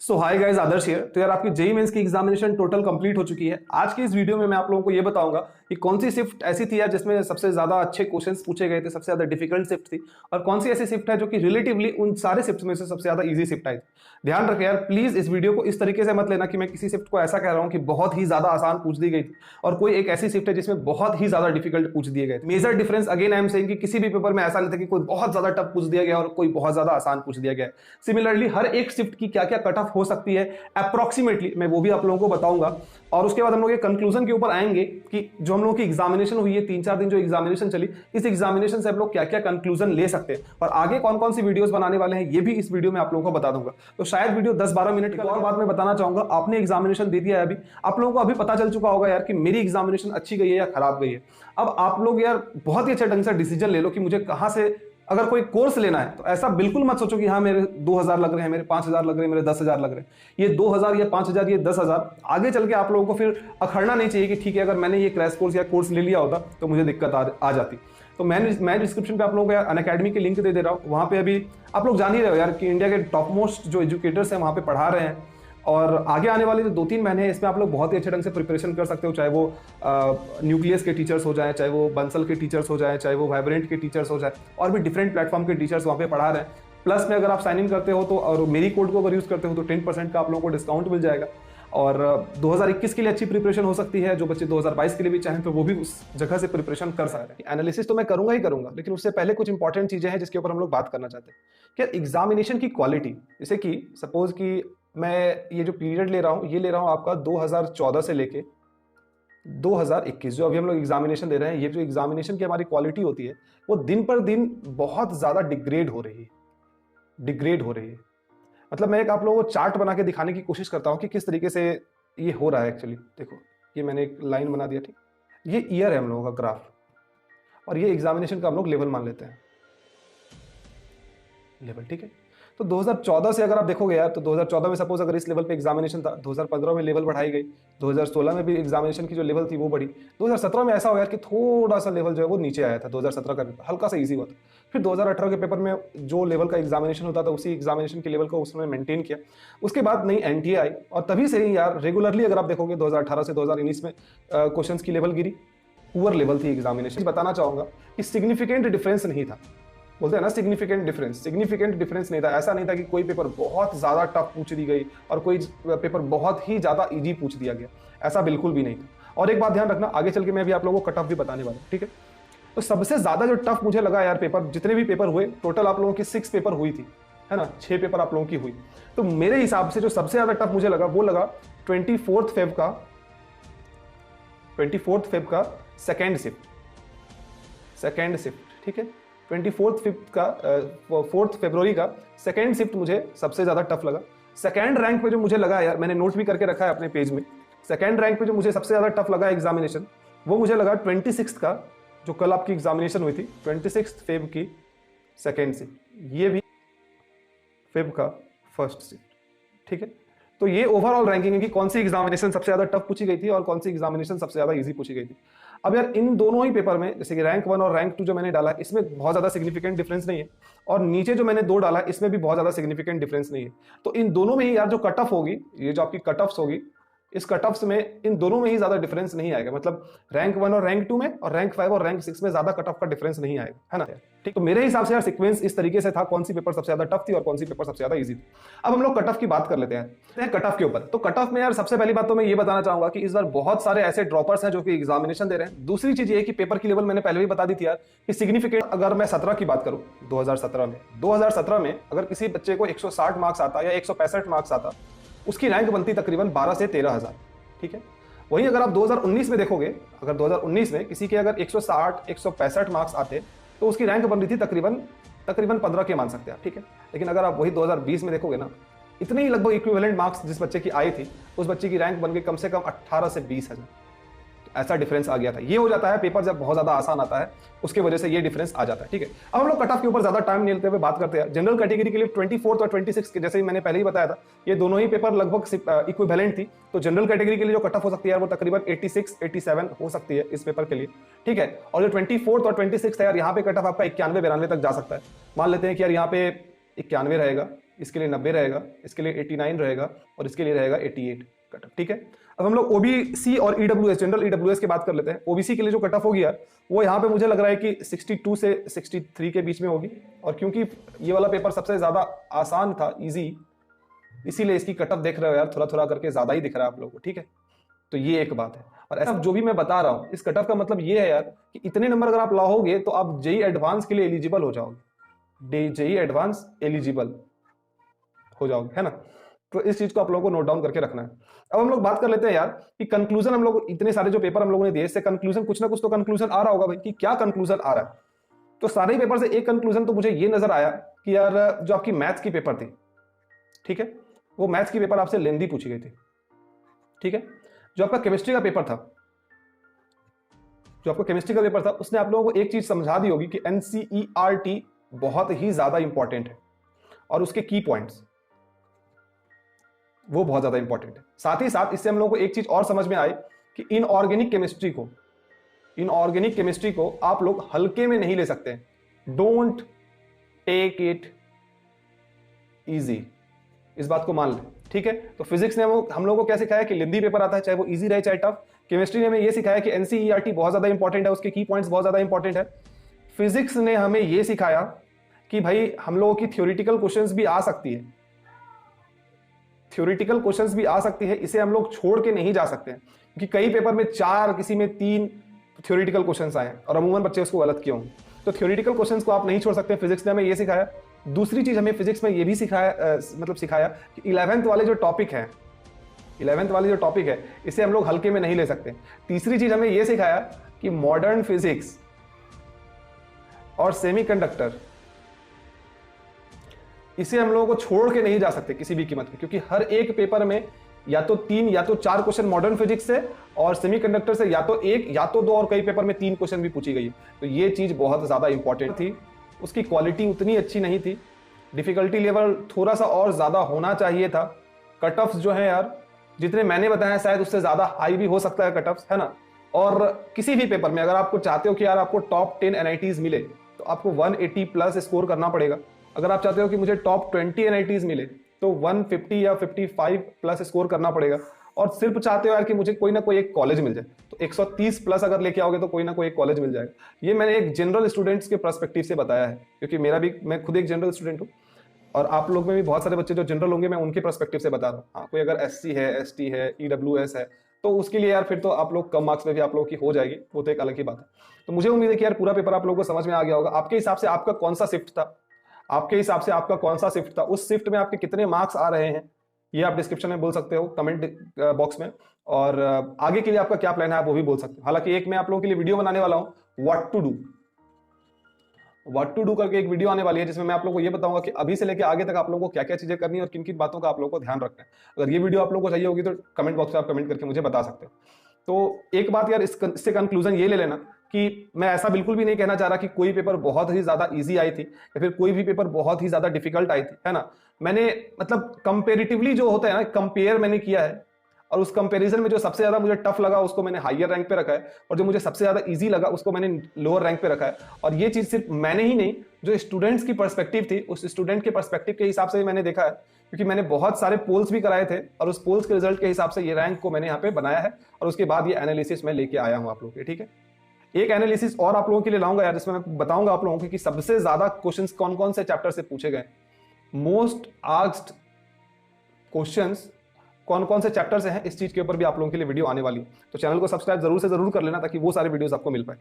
So hi guys, Adarsh here. तो यार आपकी जेईई मेंस की एग्जामिनेशन टोटल कंप्लीट हो चुकी है। आज की इस वीडियो में मैं आप लोगों को ये बताऊंगा कि कौन सी शिफ्ट ऐसी थी यार जिसमें सबसे ज्यादा अच्छे क्वेश्चंस पूछे गए थे, सबसे ज्यादा डिफिकल्ट शिफ्ट थी, और कौन सी ऐसी शिफ्ट है जो कि रिलेटिवली उन सारे शिफ्ट में से सबसे ज्यादा इजी शिफ्ट आई थी। ध्यान रखें यार, प्लीज इस वीडियो को इस तरीके से मत लेना कि मैं किसी शिफ्ट को ऐसा कह रहा हूं कि बहुत ही ज्यादा आसान पूछ दी गई थी और कोई एक ऐसी शिफ्ट है जिसमें बहुत ही ज्यादा डिफिकल्ट पूछ दिए गए। Major difference again I am saying कि किसी भी पेपर में ऐसा नहीं था कि कोई बहुत ज्यादा टफ पूछ दिया गया और कोई बहुत ज्यादा आसान पूछ दिया गया। सिमिलरली हर एक शिफ्ट की क्या क्या कट ऑफ हो सकती है अप्रोक्सीमेटली मैं वो भी आप लोगों को बताऊंगा। और उसके बाद हम लोग ये कंक्लूजन के ऊपर आएंगे कि जो हम लोगों की एग्जामिनेशन हुई है, 3-4 दिन जो एग्जामिनेशन चली, इस एग्जामिनेशन से हम लोग क्या क्या कंक्लूजन ले सकते हैं और आगे कौन कौन सी वीडियोस बनाने वाले हैं ये भी इस वीडियो में आप लोगों को बता दूंगा। तो शायद वीडियो 10-12 मिनट का। और बात मैं बताना चाहूंगा, आपने एग्जामिनेशन दे दिया है, अभी आप लोगों को अभी पता चल चुका होगा यार कि मेरी एग्जामिनेशन अच्छी गई है या खराब गई है। अब आप लोग यार बहुत ही अच्छे ढंग से डिसीजन ले लो कि मुझे कहां से अगर कोई कोर्स लेना है तो ऐसा बिल्कुल मत सोचो कि हाँ मेरे 2000 लग रहे हैं, मेरे 5000 लग रहे हैं, मेरे 10,000 लग रहे हैं। ये 2000 या 5000 ये 10,000 आगे चल के आप लोगों को फिर अखड़ना नहीं चाहिए कि ठीक है अगर मैंने ये क्रैश कोर्स या कोर्स ले लिया होता तो मुझे दिक्कत आ जाती। तो मैं डिस्क्रिप्शन पे आप लोगों को अनअकैडमी के लिंक दे रहा हूँ। वहाँ पे अभी आप लोग जान ही रहे हो यार कि इंडिया के टॉप मोस्ट जो एजुकेटर्स हैं वहाँ पे पढ़ा रहे हैं और आगे आने वाले जो 2-3 महीने हैं इसमें आप लोग बहुत ही अच्छे ढंग से प्रिपरेशन कर सकते हो, चाहे वो न्यूक्लियस के टीचर्स हो जाए, चाहे वो बंसल के टीचर्स हो जाए, चाहे वो वाइब्रेंट के टीचर्स हो जाए, और भी डिफरेंट प्लेटफॉर्म के टीचर्स वहाँ पे पढ़ा रहे हैं। प्लस में अगर आप साइन इन करते हो तो और मेरी कोड को अगर यूज करते हो तो 10% का आप लोगों को डिस्काउंट मिल जाएगा। और 2021 के लिए अच्छी प्रिपरेशन हो सकती है। जो बच्चे 2022 के लिए भी चाहें तो वो भी उस जगह से प्रिपरेशन कर सकते हैं। एनालिसिस तो मैं करूंगा ही करूंगा, लेकिन उससे पहले कुछ इंपॉर्टेंट चीजें हैं जिसके ऊपर हम लोग बात करना चाहते हैं कि एग्जामिनेशन की क्वालिटी, जैसे कि सपोज कि मैं ये जो पीरियड ले रहा हूं ये ले रहा हूं आपका 2014 से लेके 2021, जो अभी हम लोग एग्जामिनेशन दे रहे हैं, ये जो एग्जामिनेशन की हमारी क्वालिटी होती है वो दिन पर दिन बहुत ज्यादा डिग्रेड हो रही है। मतलब मैं एक आप लोगों को चार्ट बना के दिखाने की कोशिश करता हूं कि किस तरीके से ये हो रहा है। एक्चुअली देखो, ये मैंने एक लाइन बना दिया, ठीक, ये ईयर है हम लोगों का ग्राफ और ये एग्जामिनेशन का हम लोग लेवल मान लेते हैं, लेवल, ठीक है। तो 2014 से अगर आप देखोगे यार तो 2014 में सपोज अगर इस लेवल पे एग्जामिनेशन था, 2015 में लेवल बढ़ाई गई, 2016 में भी एग्जामिनेशन की जो लेवल थी वो बढ़ी, 2017 में ऐसा हो गया कि थोड़ा सा लेवल जो है वो नीचे आया था। 2017 का पेपर हल्का सा इजी हुआ था, फिर 2018 के पेपर में जो लेवल का एग्जामिनेशन होता था उसी एग्जामिनेशन के लेवल को उसने मेंटेन किया। उसके बाद नई एनटीए आई और तभी से ही यार रेगुलरली अगर आप देखोगे 2018 से 2019 में क्वेश्चन की लेवल गिरी, पुअर लेवल थी एग्जामिनेशन। बताना चाहूंगा कि सिग्निफिकेंट डिफरेंस नहीं था, बोलते हैं ना सिग्निफिकेंट डिफरेंस नहीं था। ऐसा नहीं था कि कोई पेपर बहुत ज्यादा टफ पूछ दी गई और कोई पेपर बहुत ही ज्यादा इजी पूछ दिया गया, ऐसा बिल्कुल भी नहीं था। और एक बात ध्यान रखना, आगे चल के मैं भी आप लोगों को कट ऑफ भी बताने वाला हूं, ठीक है। तो सबसे ज्यादा जो टफ मुझे लगा यार पेपर, जितने भी पेपर हुए टोटल आप लोगों की 6 पेपर हुई थी, है ना, 6 पेपर आप लोगों की हुई। तो मेरे हिसाब से जो सबसे ज्यादा टफ मुझे लगा वो लगा 24 फेब का सेकेंड शिफ्ट, ठीक है। 4 फरवरी का सेकेंड शिफ्ट मुझे सबसे ज्यादा टफ लगा। सेकेंड रैंक पे जो मुझे लगा यार, मैंने नोट भी करके रखा है अपने पेज में, सेकेंड रैंक पे जो मुझे सबसे ज्यादा टफ लगा एग्जामिनेशन, वो मुझे लगा 26 का, जो कल आपकी एग्जामिनेशन हुई थी, 26 फेब की सेकेंड शिफ्ट, ये भी फेब का फर्स्ट शिफ्ट, ठीक है। तो ये ओवरऑल रैंकिंग है कि कौन सी एग्जामिनेशन सबसे ज्यादा टफ पूछी गई थी और कौन सी एग्जामिनेशन सबसे ज्यादा इजी पूछी गई थी। अब यार इन दोनों ही पेपर में, जैसे कि रैंक 1 और रैंक 2 जो मैंने डाला, इसमें बहुत ज्यादा सिग्निफिकेंट डिफरेंस नहीं है, और नीचे जो मैंने 2 डाला इसमें भी बहुत ज्यादा सिग्निफिकेंट डिफरेंस नहीं है। तो इन दोनों में ही यार जो कट ऑफ होगी, ये जो आपकी कट ऑफ्स होगी, इस कट ऑफ्स में इन दोनों में ही ज्यादा डिफरेंस नहीं आएगा। मतलब रैंक 1 और रैंक 2 में और रैंक 5 और रैंक 6 में ज्यादा कट ऑफ का डिफरेंस नहीं आएगा, है ना, ठीक। तो मेरे हिसाब से यार सीक्वेंस इस तरीके से था, कौन सी पेपर सबसे ज्यादा टफ थी और कौन सी पेपर सबसे ज्यादा इजी थी। अब हम लोग कट ऑफ की बात कर लेते हैं कट ऑफ के ऊपर। तो कट ऑफ में यार सबसे पहली बात तो मैं ये बताना चाहूंगा कि इस बार बहुत सारे ऐसे ड्रॉपर्स हैं जो कि एग्जामिनेशन दे रहे हैं। दूसरी चीज ये कि पेपर की लेवल मैंने पहले भी बता दी थी यार कि सिग्निफिकेंट, अगर मैं 17 की बात करूं, 2017 में अगर किसी बच्चे को 160 मार्क्स आता या 165 मार्क्स आता, उसकी रैंक बनती तकरीबन 12 से 13,000, ठीक है। वहीं अगर आप 2019 में देखोगे, अगर 2019 में किसी के अगर 160 165 मार्क्स आते तो उसकी रैंक बन रही थी तकरीबन 15 के मान सकते हैं, ठीक है। लेकिन अगर आप वही 2020 में देखोगे ना, इतने ही लगभग इक्विवेलेंट मार्क्स जिस बच्चे की आई थी, उस बच्चे की रैंक बन गई कम से कम 18 से 20,000। ऐसा डिफरेंस आ गया था। ये हो जाता है पेपर जब बहुत ज्यादा आसान आता है, उसके वजह से ये डिफरेंस आ जाता है, ठीक है। अब हम लोग कट ऑफ के ऊपर ज्यादा टाइम नहीं लेते हुए बात करते हैं। जनरल कैटेगरी के लिए 24 और 26 के, जैसे ही मैंने पहले ही बताया था, ये दोनों ही पेपर लगभग इक्विवेलेंट थी। तो जनरल कैटेगरी के लिए जो कट ऑफ हो सकती है वो तकरीबन 86 87 हो सकती है इस पेपर के लिए, ठीक है। और जो 24 और 26 है यार, यहाँ पे कट ऑफ आपका 91 92 तक जा सकता है। मान लेते हैं कि यार यहाँ पे 91 रहेगा, इसके लिए 90 रहेगा, इसके लिए 89 रहेगा और इसके लिए रहेगा 88 कट ऑफ। ठीक है, अब हम लोग ओबीसी और ईडब्ल्यूएस, जनरल ईडब्ल्यूएस की बात कर लेते हैं। ओबीसी के लिए जो कट ऑफ होगी यार वो यहाँ पे मुझे लग रहा है कि 62 से 63 के बीच में होगी, और क्योंकि ये वाला पेपर सबसे ज्यादा आसान था, इजी, इसीलिए इसकी कट ऑफ देख रहे हो यार, थोड़ा थोड़ा करके ज्यादा ही दिख रहा है आप लोगों को। ठीक है, तो ये एक बात है। और ऐसा जो भी मैं बता रहा हूँ, इस कट ऑफ का मतलब ये है यार कि इतने नंबर अगर आप लाओगे तो आप जेई एडवांस के लिए एलिजिबल हो जाओगे, जेई एडवांस एलिजिबल हो जाओगे, है ना। तो इस चीज को आप लोगों को नोट डाउन करके रखना है। अब हम लोग बात कर लेते हैं यार कि कंक्लूजन, हम लोग इतने सारे जो पेपर हम लोगों ने दिए, इससे कंक्लूजन कुछ ना कुछ तो कंक्लूजन आ रहा होगा भाई, कि क्या कंक्लूजन आ रहा है। तो सारे ही पेपर से एक कंक्लूजन तो मुझे ये नजर आया कि यार जो आपकी मैथ्स की पेपर थी, ठीक है, वो मैथ्स की पेपर आपसे लेंदी पूछी गई थी। ठीक है, जो आपका केमिस्ट्री का पेपर था, जो आपका केमिस्ट्री का पेपर था, उसने आप लोगों को एक चीज समझा दी होगी कि एनसीईआरटी बहुत ही ज्यादा इंपॉर्टेंट है और उसके की पॉइंट्स वो बहुत ज्यादा इंपॉर्टेंट है। साथ ही साथ इससे हम लोगों को एक चीज और समझ में आई कि इनऑर्गेनिक केमिस्ट्री को आप लोग हल्के में नहीं ले सकते। डोंट टेक इट इजी, इस बात को मान ले। ठीक है, तो फिजिक्स ने हम लोगों को क्या सिखाया कि लेंदी पेपर आता है, चाहे वो इजी रहे चाहे टफ। केमिस्ट्री ने हमें ये सिखाया कि एनसीईआरटी बहुत ज्यादा इंपॉर्टेंट है, उसके की पॉइंट्स बहुत ज्यादा इंपॉर्टेंट है। फिजिक्स ने हमें ये सिखाया कि भाई हम लोगों की थ्योरेटिकल क्वेश्चंस भी आ सकती है, थ्योरेटिकल क्वेश्चंस भी आ सकती है, इसे हम लोग छोड़ के नहीं जा सकते हैं, क्योंकि कई पेपर में 4, किसी में 3 थ्योरेटिकल क्वेश्चंस आए और अमूमन बच्चे उसको गलत किए होंगे। तो थ्योरेटिकल क्वेश्चंस को आप नहीं छोड़ सकते, फिजिक्स ने हमें ये सिखाया। दूसरी चीज हमें फिजिक्स में ये भी सिखाया कि 11th वाले जो टॉपिक है, 11th वाले जो टॉपिक है, इसे हम लोग हल्के में नहीं ले सकते। तीसरी चीज हमें यह सिखाया कि मॉडर्न फिजिक्स और सेमीकंडक्टर, इसे हम लोगों को छोड़ के नहीं जा सकते किसी भी कीमत पे, क्योंकि हर एक पेपर में या तो 3 या तो 4 क्वेश्चन मॉडर्न फिजिक्स से और सेमीकंडक्टर से या तो 1 या तो 2, और कई पेपर में 3 क्वेश्चन भी पूछी गई है। तो ये चीज बहुत ज्यादा इंपॉर्टेंट थी। उसकी क्वालिटी उतनी अच्छी नहीं थी, डिफिकल्टी लेवल थोड़ा सा और ज्यादा होना चाहिए था। कट ऑफ्स जो है यार, जितने मैंने बताया शायद उससे ज्यादा हाई भी हो सकता है कट ऑफ्स, है ना। और किसी भी पेपर में अगर आपको चाहते हो कि यार आपको टॉप 10 एनआईटीज मिले तो आपको 180 प्लस स्कोर करना पड़ेगा। अगर आप चाहते हो कि मुझे टॉप 20 एनआईटीज मिले तो 150 या 55 प्लस स्कोर करना पड़ेगा। और सिर्फ चाहते हो यार कि मुझे कोई ना कोई एक कॉलेज मिल जाए तो 130 प्लस अगर लेके आओगे तो कोई ना कोई एक कॉलेज मिल जाएगा। ये मैंने एक जनरल स्टूडेंट्स के पर्सपेक्टिव से बताया है, क्योंकि मैं खुद एक जनरल स्टूडेंट हूँ और आप लोग में भी बहुत सारे बच्चे जो जनरल होंगे, मैं उनके पर्सपेक्टिव से बता रहा हूँ। हाँ, कोई अगर एससी है, एसटी है, ईडब्ल्यूएस है, तो उसके लिए यार फिर तो आप लोग कम मार्क्स में भी आप लोगों की हो जाएगी, वो तो एक अलग ही बात है। तो मुझे उम्मीद है कि यार पूरा पेपर आप लोगों को समझ में आ गया होगा। आपके हिसाब से आपका कौन सा शिफ्ट था, आपके हिसाब से आपका कौन सा शिफ्ट था, उस शिफ्ट में आपके कितने मार्क्स आ रहे हैं, ये आप डिस्क्रिप्शन में बोल सकते हो, कमेंट बॉक्स में। और आगे के लिए आपका क्या प्लान है आप वो भी बोल सकते हो। हालांकि एक मैं आप लोगों के लिए वीडियो बनाने वाला हूं, व्हाट टू डू करके एक वीडियो आने वाली है, जिसमें मैं आप लोगों को ये बताऊंगा कि अभी से लेकर आगे तक आप लोगों को क्या क्या चीजें करनी है और किन किन बातों का आप लोगों को ध्यान रखना है। अगर ये वीडियो आप लोगों को चाहिए होगी तो कमेंट बॉक्स में आप कमेंट करके मुझे बता सकते हो। तो एक बात यार, इससे कंक्लूजन ये ले लेना कि मैं ऐसा बिल्कुल भी नहीं कहना चाह रहा कि कोई पेपर बहुत ही ज्यादा इजी आई थी या फिर कोई भी पेपर बहुत ही ज्यादा डिफिकल्ट आई थी, है ना। मैंने मतलब कंपेरेटिवली जो होता है ना, कंपेयर मैंने किया है और उस कंपैरिजन में जो सबसे ज्यादा मुझे टफ लगा उसको मैंने हायर रैंक पे रखा है और जो मुझे सबसे ज्यादा इजी लगा उसको मैंने लोअर रैंक पे रखा है। और ये चीज सिर्फ मैंने ही नहीं, जो स्टूडेंट्स की पर्सपेक्टिव थी उस स्टूडेंट के पर्सपेक्टिव के हिसाब से मैंने देखा है, क्योंकि मैंने बहुत सारे पोल्स भी कराए थे और उस पोल्स के रिजल्ट के हिसाब से ये रैंक को मैंने यहाँ पे बनाया है और उसके बाद ये एनालिसिस मैं लेके आया हूँ आप लोगों के। ठीक है, एक एनालिसिस और आप लोगों के लिए लाऊंगा यार, जिसमें मैं बताऊंगा आप लोगों को कि सबसे ज्यादा क्वेश्चंस कौन कौन से चैप्टर से पूछे गए, मोस्ट आस्क्ड क्वेश्चंस कौन कौन से चैप्टर से हैं, इस चीज के ऊपर भी आप लोगों के लिए वीडियो आने वाली है। तो चैनल को सब्सक्राइब जरूर से जरूर कर लेना ताकि वो सारे वीडियोस आपको मिल पाए।